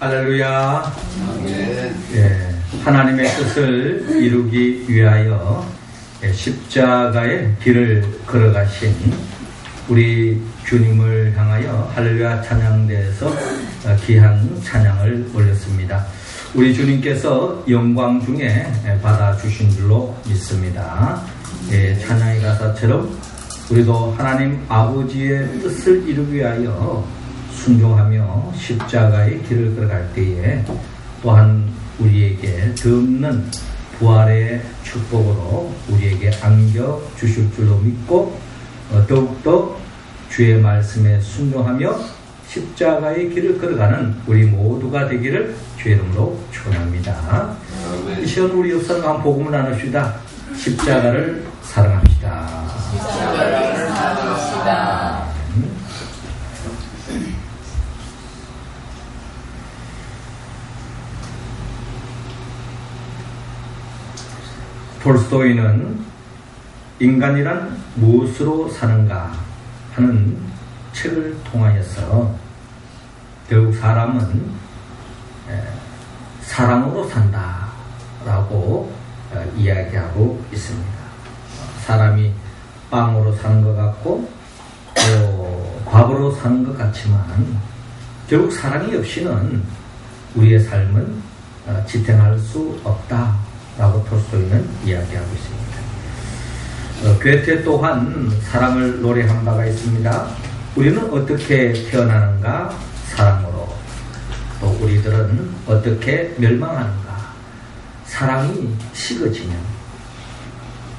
할렐루야. 예, 하나님의 뜻을 이루기 위하여 십자가의 길을 걸어가신 우리 주님을 향하여 할렐루야 찬양대에서 귀한 찬양을 올렸습니다. 우리 주님께서 영광 중에 받아주신 줄로 믿습니다. 예, 찬양의 가사처럼 우리도 하나님 아버지의 뜻을 이루기 위하여 순종하며 십자가의 길을 걸어갈 때에 또한 우리에게 드없는 부활의 축복으로 우리에게 안겨주실 줄로 믿고 더욱더 주의 말씀에 순종하며 십자가의 길을 걸어가는 우리 모두가 되기를 주의 이름으로 축원합니다. 이 시간 우리 옆사람 한 복음을 나눕시다. 십자가를 사랑합시다. 십자가를 사랑합시다. 톨스토이는 인간이란 무엇으로 사는가 하는 책을 통하여서 결국 사람은 사랑으로 산다라고 이야기하고 있습니다. 사람이 빵으로 사는 것 같고 또 밥으로 사는 것 같지만 결국 사랑이 없이는 우리의 삶은 지탱할 수 없다라고 톨스토이는 이야기하고 있습니다. 괴테 또한 사랑을 노래한 바가 있습니다. 우리는 어떻게 태어나는가? 사랑으로. 또 우리들은 어떻게 멸망하는가? 사랑이 식어지면.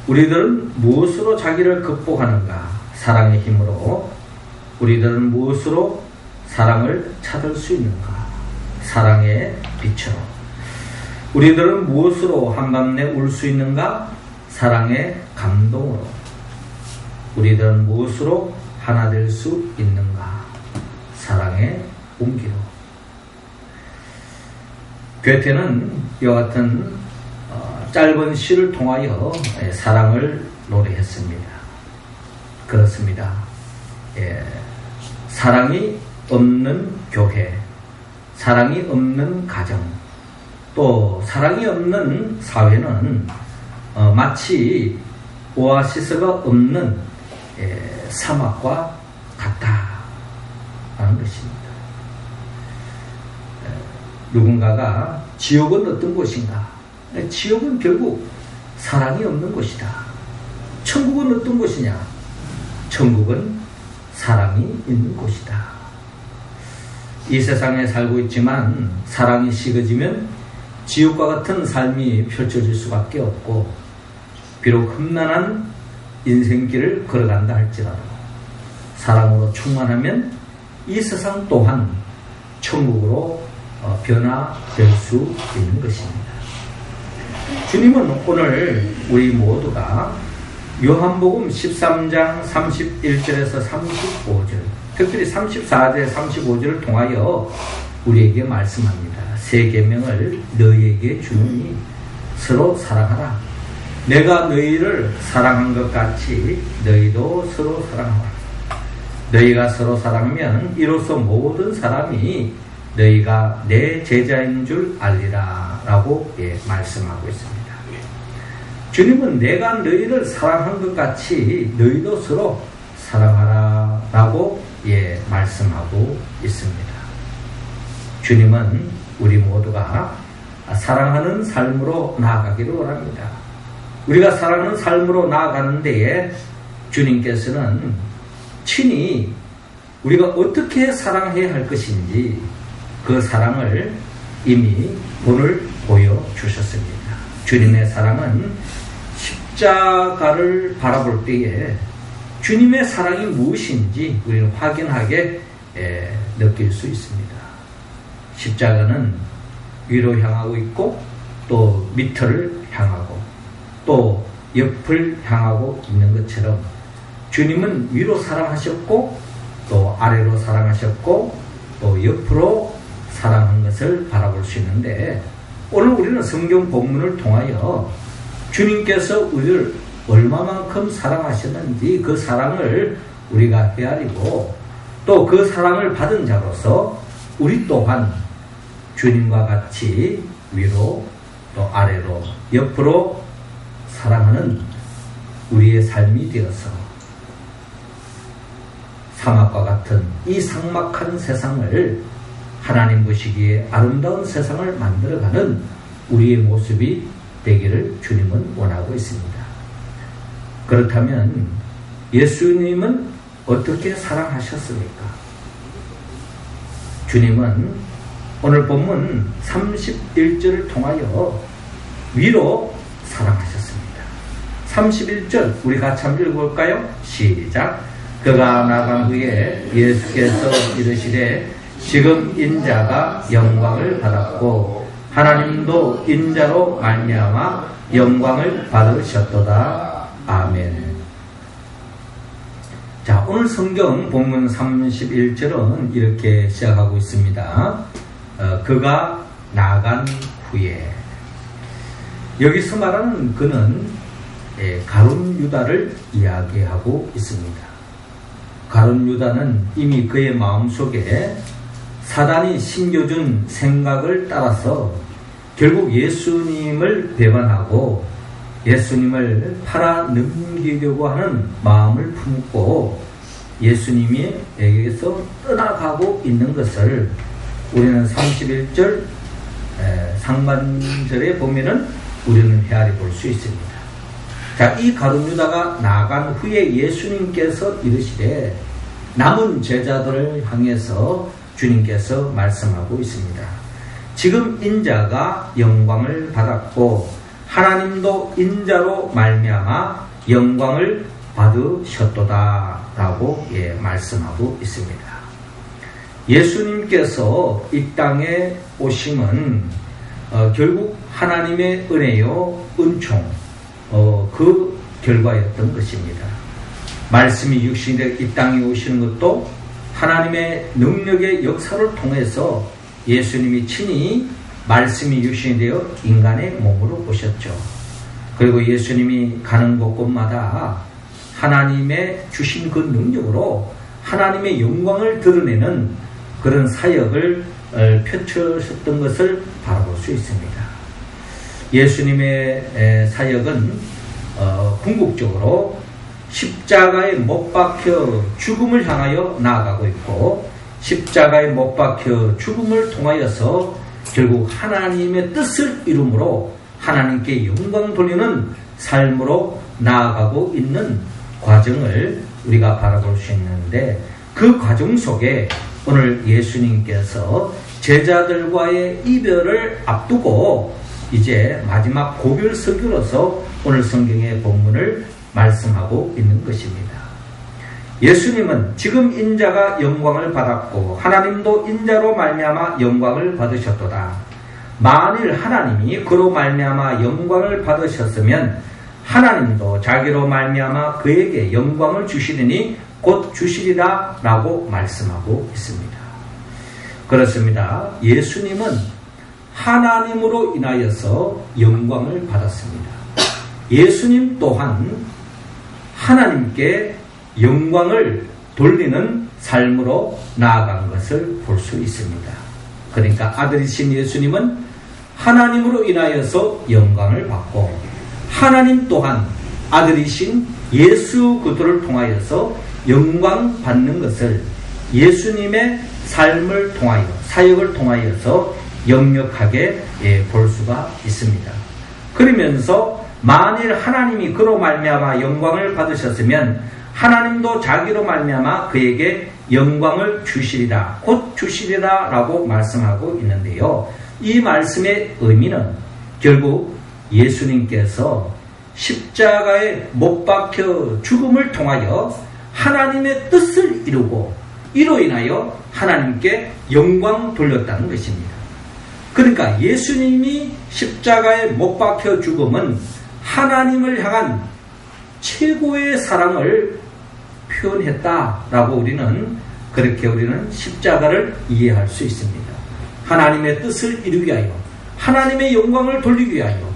우리들은 무엇으로 자기를 극복하는가? 사랑의 힘으로. 우리들은 무엇으로 사랑을 찾을 수 있는가? 사랑의 빛으로. 우리들은 무엇으로 한밤내 울 수 있는가? 사랑의 감동으로. 우리들은 무엇으로 하나 될 수 있는가? 사랑의 온기로. 괴테는 이와 같은 짧은 시를 통하여 사랑을 노래했습니다. 그렇습니다. 사랑이 없는 교회, 사랑이 없는 가정, 또 사랑이 없는 사회는 마치 오아시스가 없는 사막과 같다라는 것입니다. 누군가가 지옥은 어떤 곳인가? 지옥은 결국 사랑이 없는 곳이다. 천국은 어떤 곳이냐? 천국은 사랑이 있는 곳이다. 이 세상에 살고 있지만 사랑이 식어지면 지옥과 같은 삶이 펼쳐질 수밖에 없고, 비록 험난한 인생길을 걸어간다 할지라도 사랑으로 충만하면 이 세상 또한 천국으로 변화될 수 있는 것입니다. 주님은 오늘 우리 모두가 요한복음 13장 31절에서 35절, 특별히 34절 35절을 통하여 우리에게 말씀합니다. 새 계명을 너희에게 주노니 서로 사랑하라. 내가 너희를 사랑한 것 같이 너희도 서로 사랑하라. 너희가 서로 사랑하면 이로써 모든 사람이 너희가 내 제자인 줄 알리라 라고 말씀하고 있습니다. 주님은 내가 너희를 사랑한 것 같이 너희도 서로 사랑하라 라고 말씀하고 있습니다. 주님은 우리 모두가 사랑하는 삶으로 나아가기를 원합니다. 우리가 사랑하는 삶으로 나아가는 데에 주님께서는 친히 우리가 어떻게 사랑해야 할 것인지 그 사랑을 이미 오늘 보여주셨습니다. 주님의 사랑은 십자가를 바라볼 때에 주님의 사랑이 무엇인지 우리는 확연하게 느낄 수 있습니다. 십자가는 위로 향하고 있고 또 밑을 향하고 또 옆을 향하고 있는 것처럼 주님은 위로 사랑하셨고 또 아래로 사랑하셨고 또 옆으로 사랑한 것을 바라볼 수 있는데, 오늘 우리는 성경 본문을 통하여 주님께서 우리를 얼마만큼 사랑하셨는지 그 사랑을 우리가 헤아리고 또 그 사랑을 받은 자로서 우리 또한 주님과 같이 위로 또 아래로 옆으로 사랑하는 우리의 삶이 되어서 사막과 같은 이 삭막한 세상을 하나님 보시기에 아름다운 세상을 만들어가는 우리의 모습이 되기를 주님은 원하고 있습니다. 그렇다면 예수님은 어떻게 사랑하셨습니까? 주님은 오늘 본문 31절을 통하여 위로 사랑하셨습니다. 31절 우리 같이 한번 읽어볼까요? 시작. 그가 나간 후에 예수께서 이르시되 지금 인자가 영광을 받았고 하나님도 인자로 말미암아 영광을 받으셨도다. 아멘. 자, 오늘 성경 본문 31절은 이렇게 시작하고 있습니다. 그가 나간 후에, 여기서 말하는 그는 가룟 유다를 이야기하고 있습니다. 가룟 유다는 이미 그의 마음속에 사단이 심겨준 생각을 따라서 결국 예수님을 배반하고 예수님을 팔아 넘기려고 하는 마음을 품고 예수님에게서 떠나가고 있는 것을 우리는 31절 상반절에 보면은 우리는 헤아려 볼 수 있습니다. 자, 이 가룟 유다가 나간 후에 예수님께서 이르시되 남은 제자들을 향해서 주님께서 말씀하고 있습니다. 지금 인자가 영광을 받았고 하나님도 인자로 말미암아 영광을 받으셨도다 라고 말씀하고 있습니다. 예수님께서 이 땅에 오심은 결국 하나님의 은혜요 은총 그 결과였던 것입니다. 말씀이 육신이 되어 이 땅에 오시는 것도 하나님의 능력의 역사를 통해서 예수님이 친히 말씀이 육신이 되어 인간의 몸으로 오셨죠. 그리고 예수님이 가는 곳곳마다 하나님의 주신 그 능력으로 하나님의 영광을 드러내는 그런 사역을 펼쳐셨던 것을 바라볼 수 있습니다. 예수님의 사역은 궁극적으로 십자가에 못 박혀 죽음을 향하여 나아가고 있고 십자가에 못 박혀 죽음을 통하여서 결국 하나님의 뜻을 이루므로 하나님께 영광 돌리는 삶으로 나아가고 있는 과정을 우리가 바라볼 수 있는데 그 과정 속에 오늘 예수님께서 제자들과의 이별을 앞두고 이제 마지막 고별 설교로서 오늘 성경의 본문을 말씀하고 있는 것입니다. 예수님은 지금 인자가 영광을 받았고 하나님도 인자로 말미암아 영광을 받으셨도다. 만일 하나님이 그로 말미암아 영광을 받으셨으면 하나님도 자기로 말미암아 그에게 영광을 주시리니 곧 주시리라 라고 말씀하고 있습니다. 그렇습니다. 예수님은 하나님으로 인하여서 영광을 받았습니다. 예수님 또한 하나님께 영광을 돌리는 삶으로 나아간 것을 볼 수 있습니다. 그러니까 아들이신 예수님은 하나님으로 인하여서 영광을 받고 하나님 또한 아들이신 예수 그리스도를 통하여서 영광 받는 것을 예수님의 삶을 통하여 사역을 통하여서 역력하게 볼 수가 있습니다. 그러면서 만일 하나님이 그로 말미암아 영광을 받으셨으면 하나님도 자기로 말미암아 그에게 영광을 주시리라 곧 주시리라 라고 말씀하고 있는데요. 이 말씀의 의미는 결국 예수님께서 십자가에 못 박혀 죽음을 통하여 하나님의 뜻을 이루고 이로 인하여 하나님께 영광 돌렸다는 것입니다. 그러니까 예수님이 십자가에 못 박혀 죽음은 하나님을 향한 최고의 사랑을 표현했다라고 우리는 십자가를 이해할 수 있습니다. 하나님의 뜻을 이루기 위하여 하나님의 영광을 돌리기 위하여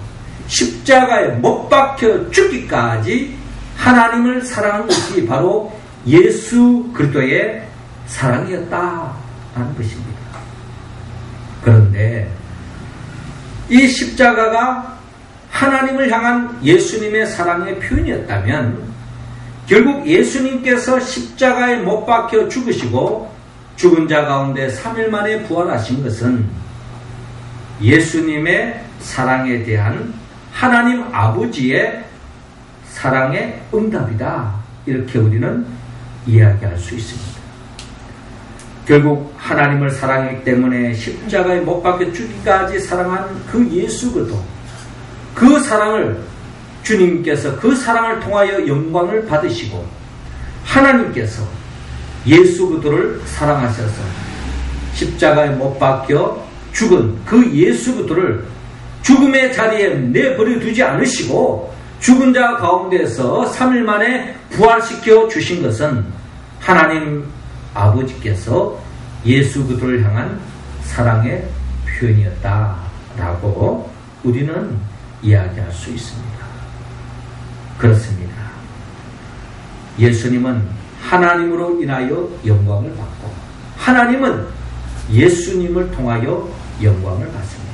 십자가에 못 박혀 죽기까지 하나님을 사랑한 것이 바로 예수 그리스도의 사랑이었다라는 것입니다. 그런데 이 십자가가 하나님을 향한 예수님의 사랑의 표현이었다면 결국 예수님께서 십자가에 못 박혀 죽으시고 죽은 자 가운데 3일 만에 부활하신 것은 예수님의 사랑에 대한 하나님 아버지의 사랑의 응답이다. 이렇게 우리는 이야기할 수 있습니다. 결국 하나님을 사랑했기 때문에 십자가에 못 박혀 죽기까지 사랑한 그 예수 그도 그 사랑을 주님께서 그 사랑을 통하여 영광을 받으시고 하나님께서 예수 그도를 사랑하셔서 십자가에 못 박혀 죽은 그 예수 그도를 죽음의 자리에 내버려 두지 않으시고 죽은 자 가운데서 3일 만에 부활시켜 주신 것은 하나님 아버지께서 예수 그도를 향한 사랑의 표현이었다라고 우리는 이야기할 수 있습니다. 그렇습니다. 예수님은 하나님으로 인하여 영광을 받고 하나님은 예수님을 통하여 영광을 받습니다.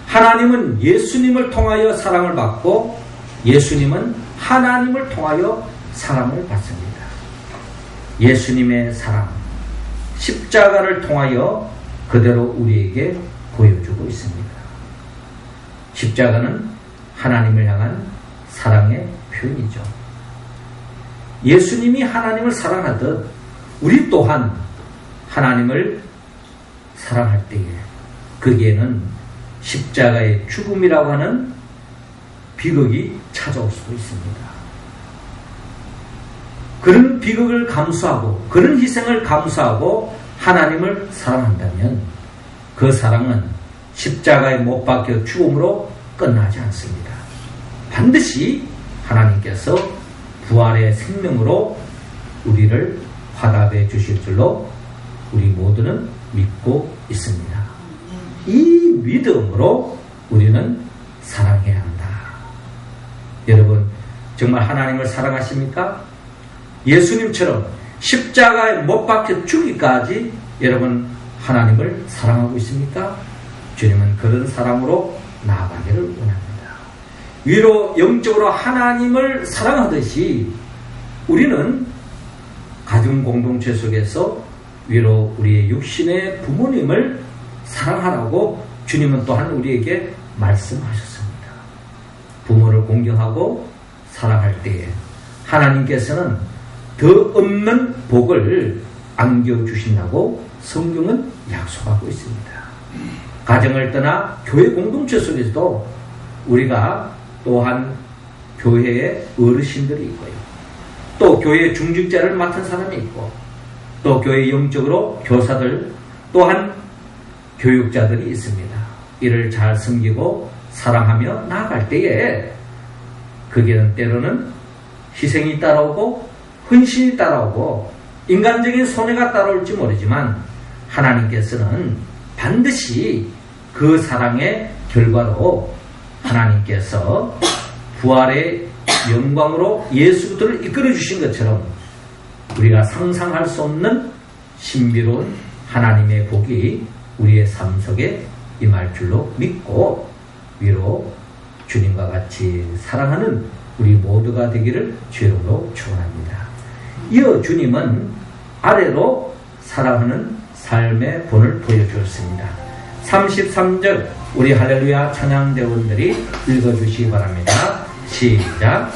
하나님은 예수님을 통하여 사랑을 받고 예수님은 하나님을 통하여 사랑을 받습니다. 예수님의 사랑, 십자가를 통하여 그대로 우리에게 보여주고 있습니다. 십자가는 하나님을 향한 사랑의 표현이죠. 예수님이 하나님을 사랑하듯 우리 또한 하나님을 사랑할 때에 거기에는 십자가의 죽음이라고 하는 비극이 찾아올 수도 있습니다. 그런 비극을 감수하고 그런 희생을 감수하고 하나님을 사랑한다면 그 사랑은 십자가에 못 박혀 죽음으로 끝나지 않습니다. 반드시 하나님께서 부활의 생명으로 우리를 화답해 주실 줄로 우리 모두는 믿고 있습니다. 이 믿음으로 우리는 사랑해야 한다. 여러분 정말 하나님을 사랑하십니까? 예수님처럼 십자가에 못 박혀 죽기까지 여러분 하나님을 사랑하고 있습니까? 주님은 그런 사랑으로 나아가기를 원합니다. 위로 영적으로 하나님을 사랑하듯이 우리는 가정 공동체 속에서 위로 우리의 육신의 부모님을 사랑하라고 주님은 또한 우리에게 말씀하셨습니다. 부모를 공경하고 사랑할 때에 하나님께서는 더 없는 복을 안겨주신다고 성경은 약속하고 있습니다. 가정을 떠나 교회 공동체 속에서도 우리가 또한 교회의 어르신들이 있고요. 또 교회의 중직자를 맡은 사람이 있고 또 교회 영적으로 교사들 또한 교육자들이 있습니다. 이를 잘 섬기고 사랑하며 나아갈 때에 거기에는 때로는 희생이 따라오고 헌신이 따라오고 인간적인 손해가 따라올지 모르지만 하나님께서는 반드시 그 사랑의 결과로 하나님께서 부활의 영광으로 예수 그리스도를 이끌어 주신 것처럼 우리가 상상할 수 없는 신비로운 하나님의 복이 우리의 삶 속에 임할 줄로 믿고 위로 주님과 같이 사랑하는 우리 모두가 되기를 주님으로 축원합니다. 이어 주님은 아래로 사랑하는 삶의 본을 보여주었습니다. 33절 우리 할렐루야 찬양대원들이 읽어주시기 바랍니다. 시작.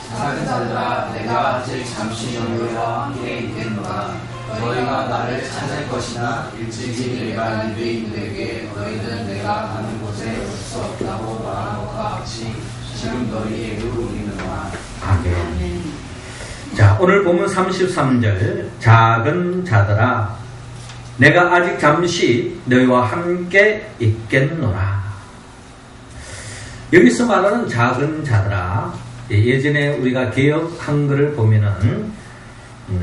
작은 자들아 내가 아직 잠시 너희와 함께 있겠노라. 너희가 나를 찾을 것이나 일찍이 내가 유대인들에게 너희는 내가 가는 곳에 올 수 없다고 말한 것과 같이 지금 너희에게 이르노라. 아멘. 자, 오늘 본문 33절 작은 자들아 내가 아직 잠시 너희와 함께 있겠노라. 여기서 말하는 작은 자들아, 예전에 우리가 개역 한글을 보면은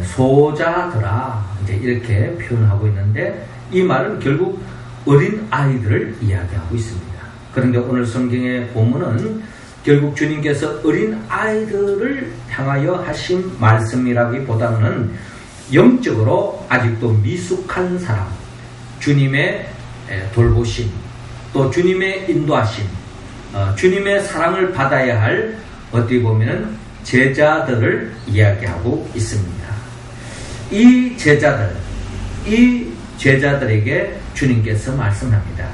소자들아 이제 이렇게 표현하고 있는데 이 말은 결국 어린 아이들을 이야기하고 있습니다. 그런데 오늘 성경의 본문은 결국 주님께서 어린 아이들을 향하여 하신 말씀이라기보다는 영적으로 아직도 미숙한 사람, 주님의 돌보심, 또 주님의 인도하심, 주님의 사랑을 받아야 할 어떻게 보면 제자들을 이야기하고 있습니다. 이 제자들에게 주님께서 말씀합니다.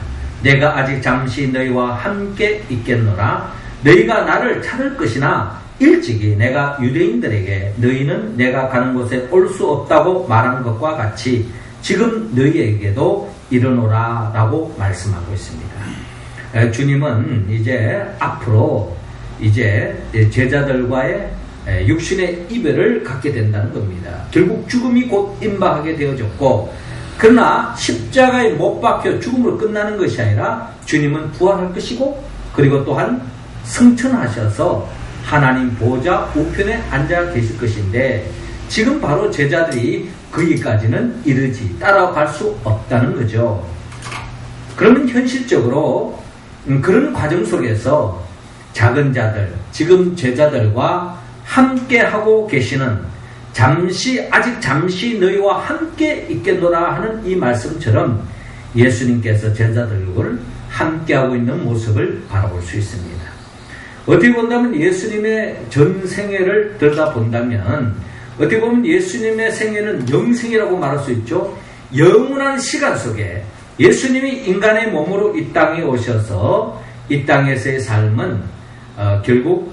내가 아직 잠시 너희와 함께 있겠노라. 너희가 나를 찾을 것이나 일찍이 내가 유대인들에게 너희는 내가 가는 곳에 올 수 없다고 말한 것과 같이 지금 너희에게도 이르노라 라고 말씀하고 있습니다. 주님은 이제 앞으로 이제 제자들과의 육신의 이별을 갖게 된다는 겁니다. 결국 죽음이 곧 임박하게 되어졌고, 그러나 십자가에 못 박혀 죽음으로 끝나는 것이 아니라 주님은 부활할 것이고, 그리고 또한 승천하셔서 하나님 보좌 우편에 앉아 계실 것인데, 지금 바로 제자들이 거기까지는 이르지 따라갈 수 없다는 거죠. 그러면 현실적으로 그런 과정 속에서 작은 자들, 지금 제자들과 함께 하고 계시는 아직 잠시 너희와 함께 있겠노라 하는 이 말씀처럼 예수님께서 제자들을 함께 하고 있는 모습을 바라볼 수 있습니다. 어떻게 본다면 예수님의 전 생애를 들여다본다면 어떻게 보면 예수님의 생애는 영생이라고 말할 수 있죠. 영원한 시간 속에 예수님이 인간의 몸으로 이 땅에 오셔서 이 땅에서의 삶은 결국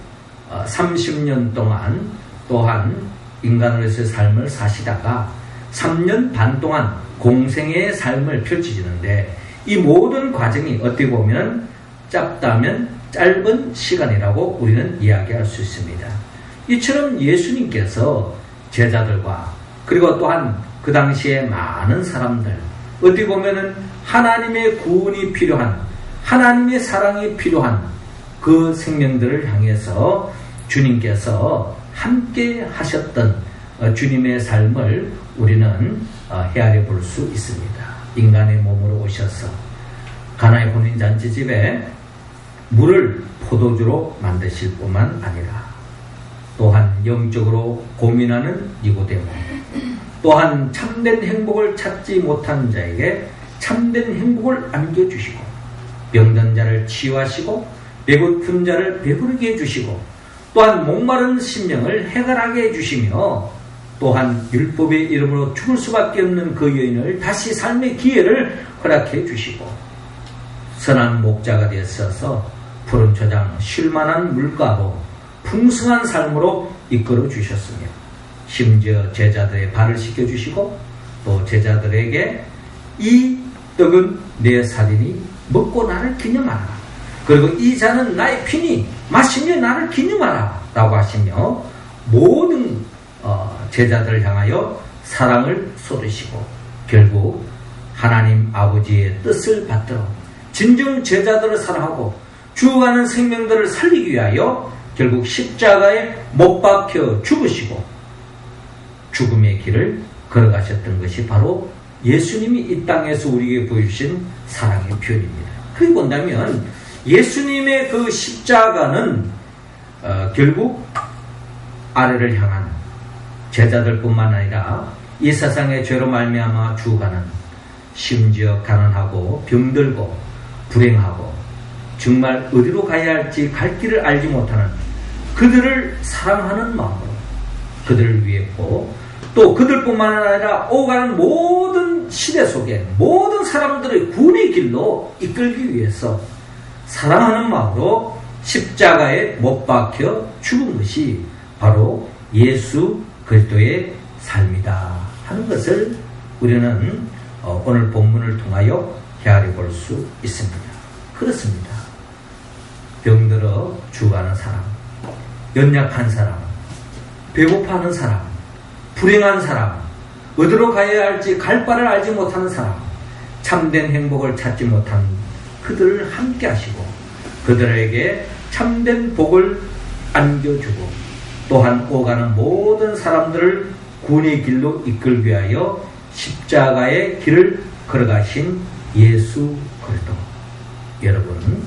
30년 동안 또한 인간으로서의 삶을 사시다가 3년 반 동안 공생애의 삶을 펼치시는데, 이 모든 과정이 어떻게 보면 짧다면 짧은 시간이라고 우리는 이야기할 수 있습니다. 이처럼 예수님께서 제자들과 그리고 또한 그 당시에 많은 사람들, 어떻게 보면은 하나님의 구원이 필요한, 하나님의 사랑이 필요한 그 생명들을 향해서 주님께서 함께 하셨던 주님의 삶을 우리는 헤아려 볼 수 있습니다. 인간의 몸으로 오셔서 가나의 혼인잔치집에 물을 포도주로 만드실 뿐만 아니라 또한 영적으로 고민하는 니고데모, 또한 참된 행복을 찾지 못한 자에게 참된 행복을 안겨주시고, 병든 자를 치유하시고 배고픈 자를 배부르게 해주시고, 또한 목마른 심령을 해결하게 해주시며, 또한 율법의 이름으로 죽을 수밖에 없는 그 여인을 다시 삶의 기회를 허락해 주시고, 선한 목자가 되어서 푸른 초장 쉴만한 물가로 풍성한 삶으로 이끌어 주셨으며, 심지어 제자들의 발을 씻겨주시고, 또 제자들에게 이 떡은 내 살이니 먹고 나를 기념하라, 그리고 이 잔은 나의 피니 마시며 나를 기념하라 라고 하시며, 모든 제자들을 향하여 사랑을 쏟으시고 결국 하나님 아버지의 뜻을 받들어 진정 제자들을 사랑하고 죽어가는 생명들을 살리기 위하여 결국 십자가에 못 박혀 죽으시고 죽음의 길을 걸어가셨던 것이 바로 예수님이 이 땅에서 우리에게 보여주신 사랑의 표현입니다. 그렇게 본다면 예수님의 그 십자가는 결국 아래를 향한 제자들뿐만 아니라 이 세상의 죄로 말미암아 죽어가는, 심지어 가난하고 병들고 불행하고 정말 어디로 가야 할지 갈 길을 알지 못하는 그들을 사랑하는 마음으로 그들을 위했고, 또 그들뿐만 아니라 오가는 모든 시대 속에 모든 사람들의 구원의 길로 이끌기 위해서 사랑하는 마음으로 십자가에 못 박혀 죽은 것이 바로 예수 그리스도의 삶이다 하는 것을 우리는 오늘 본문을 통하여 헤아려 볼 수 있습니다. 그렇습니다. 병들어 죽어가는 사람, 연약한 사람, 배고파하는 사람, 불행한 사람, 어디로 가야 할지 갈 바를 알지 못하는 사람, 참된 행복을 찾지 못한 그들을 함께 하시고 그들에게 참된 복을 안겨주고, 또한 오가는 모든 사람들을 구원의 길로 이끌기 위하여 십자가의 길을 걸어가신 예수 그리스도. 여러분,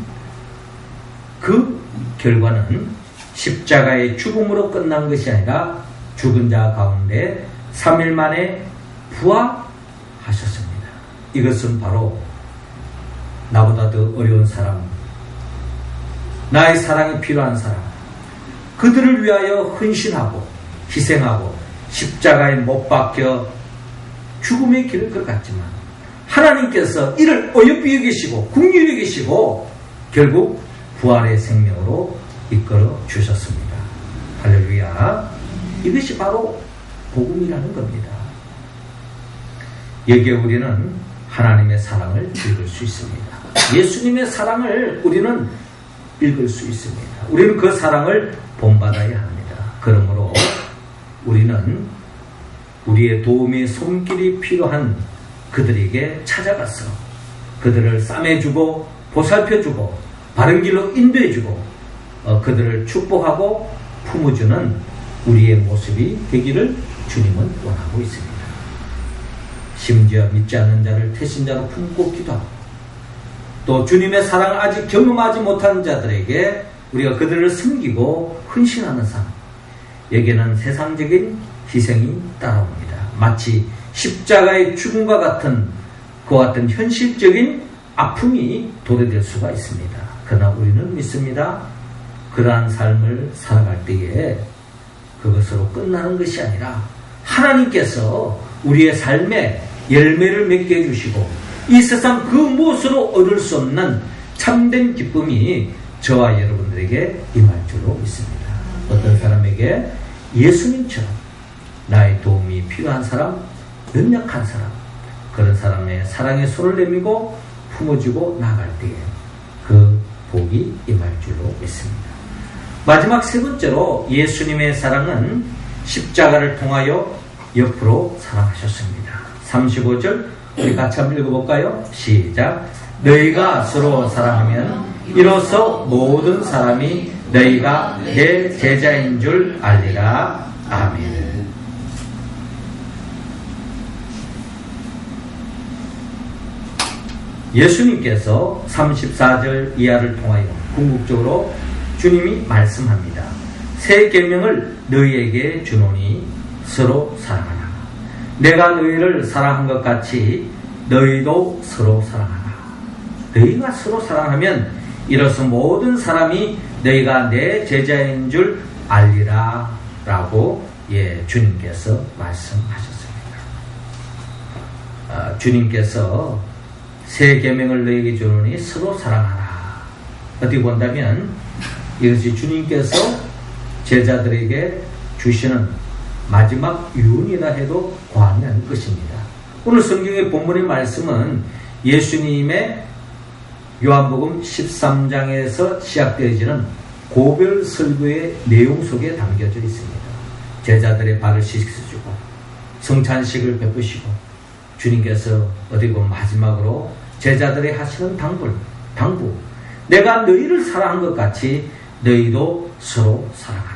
그 결과는 십자가의 죽음으로 끝난 것이 아니라 죽은 자 가운데 3일 만에 부활하셨습니다. 이것은 바로 나보다 더 어려운 사람, 나의 사랑이 필요한 사람, 그들을 위하여 헌신하고 희생하고 십자가에 못 박혀 죽음의 길을 걸어갔지만 하나님께서 이를 어여삐 여기시고 긍휼히 여기시고 결국 부활의 생명으로 이끌어 주셨습니다. 할렐루야. 이것이 바로 복음이라는 겁니다. 여기에 우리는 하나님의 사랑을 읽을 수 있습니다. 예수님의 사랑을 우리는 읽을 수 있습니다. 우리는 그 사랑을 본받아야 합니다. 그러므로 우리는 우리의 도움이 손길이 필요한 그들에게 찾아가서 그들을 싸매주고 보살펴주고 바른 길로 인도해주고 그들을 축복하고 품어주는 우리의 모습이 되기를 주님은 원하고 있습니다. 심지어 믿지 않는 자를 태신자로 품고 기도하고 또 주님의 사랑을 아직 경험하지 못하는 자들에게 우리가 그들을 섬기고 헌신하는 삶, 여기에는 세상적인 희생이 따라옵니다. 마치 십자가의 죽음과 같은 그와 같은 현실적인 아픔이 도래될 수가 있습니다. 그러나 우리는 믿습니다. 그러한 삶을 살아갈 때에 그것으로 끝나는 것이 아니라 하나님께서 우리의 삶에 열매를 맺게 해주시고 이 세상 그 무엇으로 얻을 수 없는 참된 기쁨이 저와 여러분들에게 임할 줄로 믿습니다. 어떤 사람에게 예수님처럼 나의 도움이 필요한 사람, 연약한 사람, 그런 사람의 사랑의 손을 내밀고 품어주고 나아갈 때에 그 복이 임할 줄로 믿습니다. 마지막 세 번째로 예수님의 사랑은 십자가를 통하여 옆으로 사랑하셨습니다. 35절 우리 같이 한번 읽어볼까요? 시작. 너희가 서로 사랑하면 이로써 모든 사람이 너희가 내 제자인 줄 알리라. 아멘. 예수님께서 34절 이하를 통하여 궁극적으로 주님이 말씀합니다. 새 계명을 너희에게 주노니 서로 사랑하라. 내가 너희를 사랑한 것 같이 너희도 서로 사랑하라. 너희가 서로 사랑하면 이로써 모든 사람이 너희가 내 제자인 줄 알리라 라고 주님께서 말씀하셨습니다. 주님께서 새 계명을 너희에게 주노니 서로 사랑하라. 어떻게 본다면 이것이 주님께서 제자들에게 주시는 마지막 유언이라 해도 과언이 아닐 것입니다. 오늘 성경의 본문의 말씀은 예수님의 요한복음 13장에서 시작되어지는 고별 설교의 내용 속에 담겨져 있습니다. 제자들의 발을 씻겨주고 성찬식을 베푸시고 주님께서 어디 보면 마지막으로 제자들의 하시는 당부 내가 너희를 사랑한 것 같이 너희도 서로 사랑하라.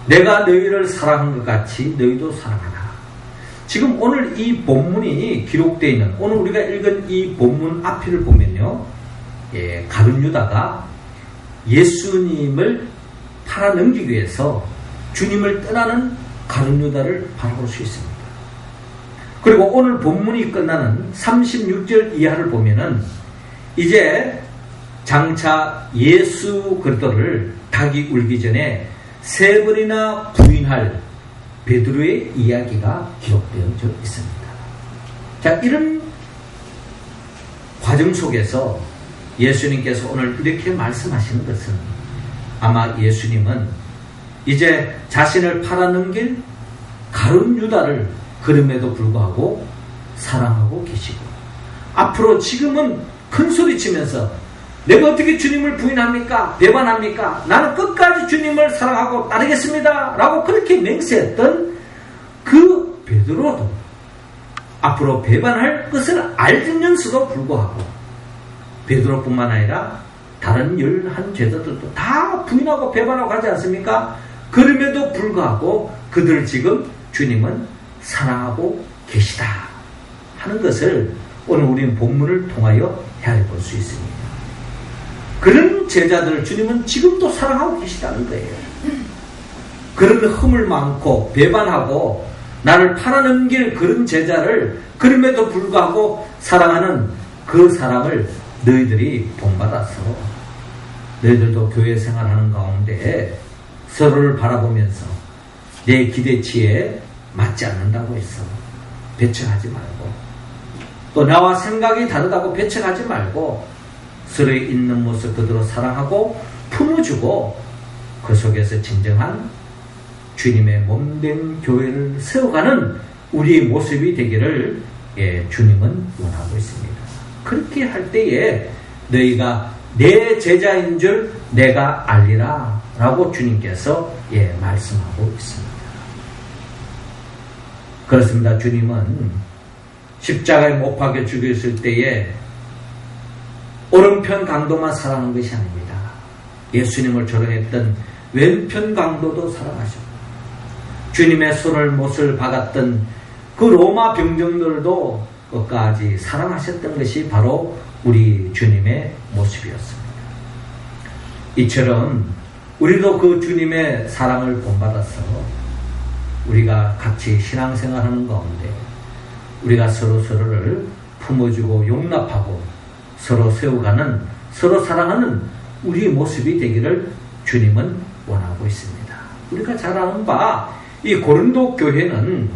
내가 너희를 사랑한 것 같이 너희도 사랑하라. 지금 오늘 이 본문이 기록되어 있는 오늘 우리가 읽은 이 본문 앞을 보면요, 가룟 유다가 예수님을 팔아넘기기 위해서 주님을 떠나는 가룟 유다를 바라볼 수 있습니다. 그리고 오늘 본문이 끝나는 36절 이하를 보면은 이제 장차 예수 그리스도를 닭이 울기 전에 세 번이나 부인할 베드로의 이야기가 기록되어 있습니다. 자, 이런 과정 속에서 예수님께서 오늘 이렇게 말씀하시는 것은 아마 예수님은 이제 자신을 팔아넘길 가룟 유다를 그럼에도 불구하고 사랑하고 계시고 앞으로 지금은 큰 소리 치면서 내가 어떻게 주님을 부인합니까? 배반합니까? 나는 끝까지 주님을 사랑하고 따르겠습니다 라고 그렇게 맹세했던 그 베드로도 앞으로 배반할 것을 알면서도 불구하고 베드로뿐만 아니라 다른 11 제자들도 다 부인하고 배반하고 가지 않습니까? 그럼에도 불구하고 그들 지금 주님은 사랑하고 계시다 하는 것을 오늘 우리는 본문을 통하여 헤아려 볼 수 있습니다. 그런 제자들을 주님은 지금도 사랑하고 계시다는 거예요. 그런 허물 많고 배반하고 나를 팔아넘길 그런 제자를 그럼에도 불구하고 사랑하는 그 사람을 너희들이 본받아서 너희들도 교회 생활하는 가운데 서로를 바라보면서 내 기대치에 맞지 않는다고 해서 배척하지 말고, 또 나와 생각이 다르다고 배척하지 말고 서로의 있는 모습 그대로 사랑하고 품어주고 그 속에서 진정한 주님의 몸된 교회를 세워가는 우리의 모습이 되기를 주님은 원하고 있습니다. 그렇게 할 때에 너희가 내 제자인 줄 내가 알리라 라고 주님께서 말씀하고 있습니다. 그렇습니다. 주님은 십자가에 못 박혀 죽였을 때에 오른편 강도만 사랑한 것이 아닙니다. 예수님을 조롱했던 왼편 강도도 사랑하셨고, 주님의 손을 못을 박았던 그 로마 병정들도 끝까지 사랑하셨던 것이 바로 우리 주님의 모습이었습니다. 이처럼 우리도 그 주님의 사랑을 본받아서 우리가 같이 신앙생활하는 가운데 우리가 서로를 품어주고 용납하고 서로 세워가는, 서로 사랑하는 우리의 모습이 되기를 주님은 원하고 있습니다. 우리가 잘 아는 바 이 고린도 교회는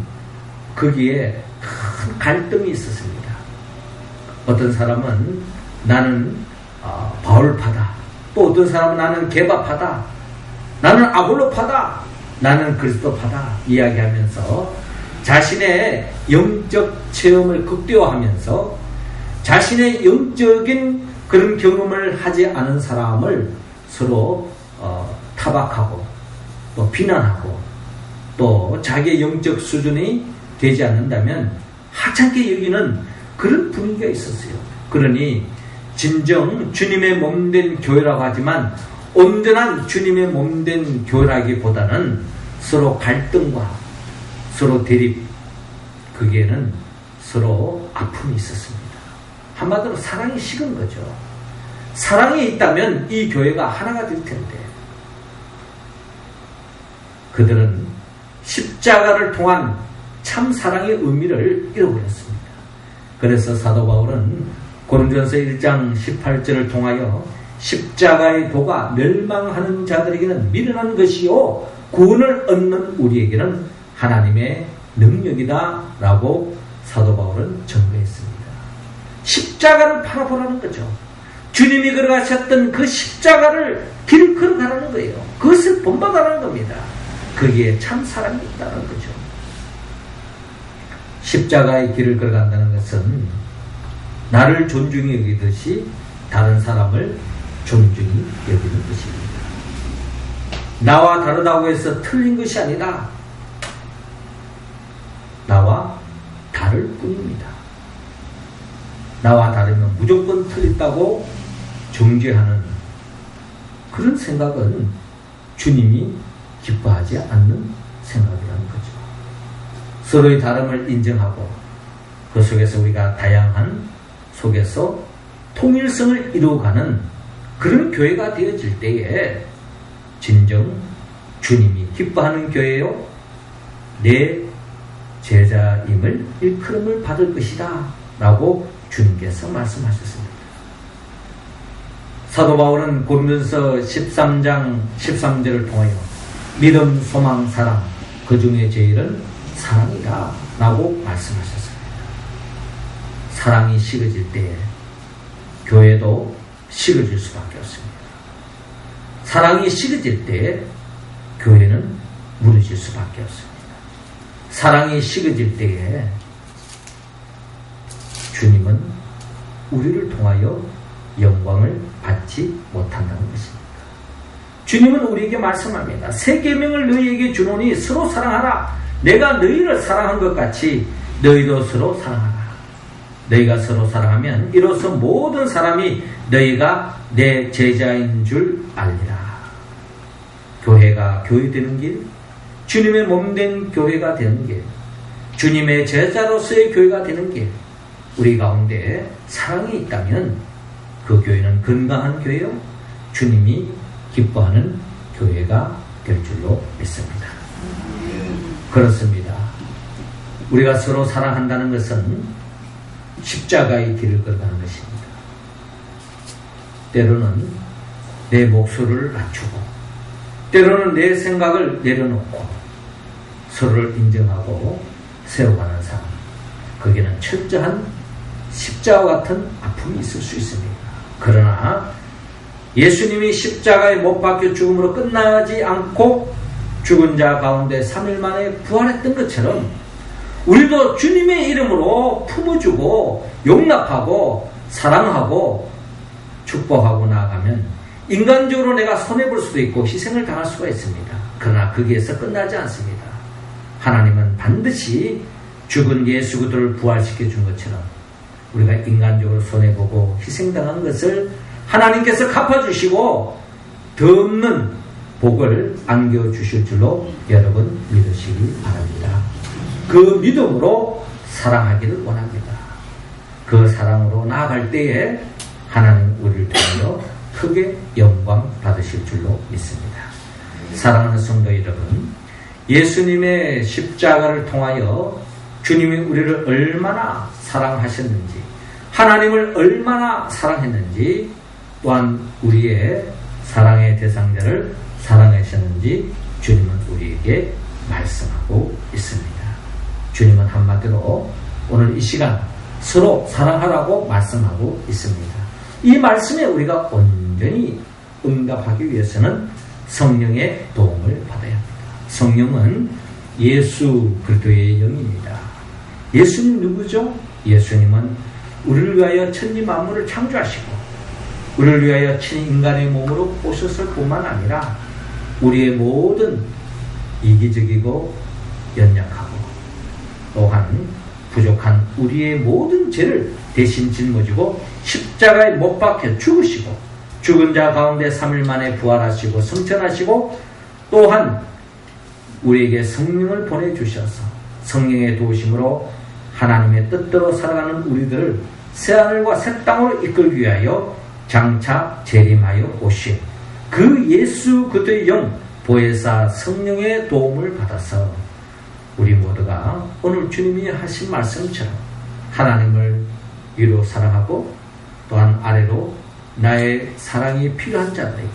거기에 큰 갈등이 있었습니다. 어떤 사람은 나는 바울파다, 또 어떤 사람은 나는 게바파다, 나는 아볼로파다, 나는 그리스도파다 이야기하면서 자신의 영적 체험을 극대화하면서 자신의 영적인 그런 경험을 하지 않은 사람을 서로 타박하고 또 비난하고 또 자기의 영적 수준이 되지 않는다면 하찮게 여기는 그런 분위기가 있었어요. 그러니 진정 주님의 몸된 교회라고 하지만 온전한 주님의 몸된 교회라기보다는 서로 갈등과 서로 대립, 거기에는 서로 아픔이 있었습니다. 한마디로 사랑이 식은 거죠. 사랑이 있다면 이 교회가 하나가 될 텐데 그들은 십자가를 통한 참 사랑의 의미를 잃어버렸습니다. 그래서 사도 바울은 고린도전서 1장 18절을 통하여 십자가의 도가 멸망하는 자들에게는 미련한 것이요 구원을 얻는 우리에게는 하나님의 능력이다 라고 사도 바울은 전거했습니다. 십자가를 바라보라는 거죠. 주님이 걸어가셨던 그 십자가를 길을 걸어가라는 거예요. 그것을 본받아라는 겁니다. 거기에 참 사랑이 있다는 거죠. 십자가의 길을 걸어간다는 것은 나를 존중히 여기듯이 다른 사람을 존중히 여기는 것입니다. 나와 다르다고 해서 틀린 것이 아니라 나와 다를 뿐입니다. 나와 다르면 무조건 틀렸다고 정죄하는 그런 생각은 주님이 기뻐하지 않는 생각이라는 거죠. 서로의 다름을 인정하고 그 속에서 우리가 다양한 속에서 통일성을 이루어가는 그런 교회가 되어질 때에 진정 주님이 기뻐하는 교회요 내 제자임을 일컬음을 받을 것이다 라고 주님께서 말씀하셨습니다. 사도 바울은 고린도전서 13장 13절을 통하여 믿음, 소망, 사랑 그 중에 제일은 사랑이다 라고 말씀하셨습니다. 사랑이 식어질 때에 교회도 식어질 수밖에 없습니다. 사랑이 식어질 때에 교회는 무너질 수밖에 없습니다. 사랑이 식어질 때에 주님은 우리를 통하여 영광을 받지 못한다는 것입니다. 주님은 우리에게 말씀합니다. 새 계명을 너희에게 주노니 서로 사랑하라. 내가 너희를 사랑한 것 같이 너희도 서로 사랑하라. 너희가 서로 사랑하면 이로써 모든 사람이 너희가 내 제자인 줄 알리라. 교회가 교회되는 길, 주님의 몸된 교회가 되는 길, 주님의 제자로서의 교회가 되는 길, 우리 가운데 사랑이 있다면 그 교회는 건강한 교회요 주님이 기뻐하는 교회가 될 줄로 믿습니다. 그렇습니다. 우리가 서로 사랑한다는 것은 십자가의 길을 걸어가는 것입니다. 때로는 내 목소리를 낮추고 때로는 내 생각을 내려놓고 서로를 인정하고 세워가는 삶, 거기는 철저한 십자가와 같은 아픔이 있을 수 있습니다. 그러나 예수님이 십자가에 못 박혀 죽음으로 끝나지 않고 죽은 자 가운데 3일 만에 부활했던 것처럼 우리도 주님의 이름으로 품어주고 용납하고 사랑하고 축복하고 나아가면 인간적으로 내가 손해볼 수도 있고 희생을 당할 수가 있습니다. 그러나 거기에서 끝나지 않습니다. 하나님은 반드시 죽은 예수 그리스도를 부활시켜 준 것처럼 우리가 인간적으로 손해보고 희생당한 것을 하나님께서 갚아주시고 더 없는 복을 안겨주실 줄로 여러분 믿으시기 바랍니다. 그 믿음으로 사랑하기를 원합니다. 그 사랑으로 나아갈 때에 하나님 우리를 통하여 크게 영광 받으실 줄로 믿습니다. 사랑하는 성도 여러분, 예수님의 십자가를 통하여 주님이 우리를 얼마나 사랑하셨는지, 하나님을 얼마나 사랑했는지, 또한 우리의 사랑의 대상자를 사랑하셨는지 주님은 우리에게 말씀하고 있습니다. 주님은 한마디로 오늘 이 시간 서로 사랑하라고 말씀하고 있습니다. 이 말씀에 우리가 온전히 응답하기 위해서는 성령의 도움을 받아야 합니다. 성령은 예수 그리스도의 영입니다. 예수님 누구죠? 예수님은 우리를 위하여 천지 만물을 창조하시고 우리를 위하여 친인간의 몸으로 오셨을 뿐만 아니라 우리의 모든 이기적이고 연약하고 또한 부족한 우리의 모든 죄를 대신 짊어지고 십자가에 못 박혀 죽으시고 죽은 자 가운데 3일 만에 부활하시고 승천하시고 또한 우리에게 성령을 보내주셔서 성령의 도우심으로 하나님의 뜻대로 살아가는 우리들을 새하늘과 새 땅으로 이끌기 위하여 장차 재림하여 오신 그 예수 그리스도의 영 보혜사 성령의 도움을 받아서 우리 모두가 오늘 주님이 하신 말씀처럼 하나님을 위로 사랑하고 또한 아래로 나의 사랑이 필요한 자들에게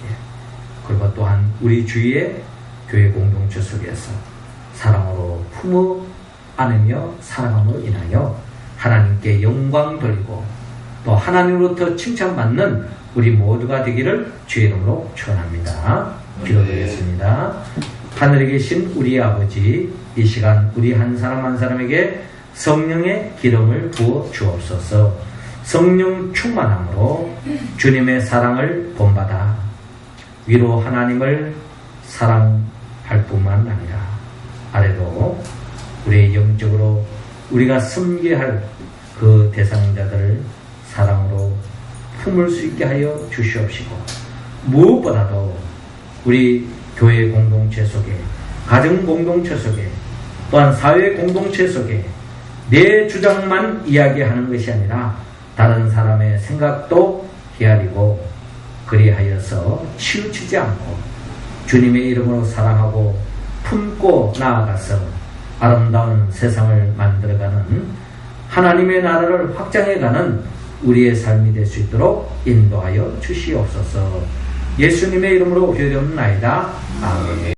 그리고 또한 우리 주위의 교회 공동체 속에서 사랑으로 품어 안으며 사랑함으로 인하여 하나님께 영광 돌리고 또 하나님으로부터 칭찬받는 우리 모두가 되기를 주의 이름으로 축원합니다. 기도드리겠습니다. 하늘에 계신 우리 아버지, 이 시간 우리 한 사람 한 사람에게 성령의 기름을 부어 주옵소서. 성령 충만함으로 주님의 사랑을 본받아 위로 하나님을 사랑할 뿐만 아니라 아래도 우리의 영적으로 우리가 섬겨야 할 그 대상자들을 사랑으로 품을 수 있게 하여 주시옵시고 무엇보다도 우리 교회 공동체 속에 가정 공동체 속에 또한 사회 공동체 속에 내 주장만 이야기하는 것이 아니라 다른 사람의 생각도 헤아리고 그리하여서 치우치지 않고 주님의 이름으로 사랑하고 품고 나아가서 아름다운 세상을 만들어가는 하나님의 나라를 확장해가는 우리의 삶이 될 수 있도록 인도하여 주시옵소서. 예수님의 이름으로 기도드립니다. 아멘.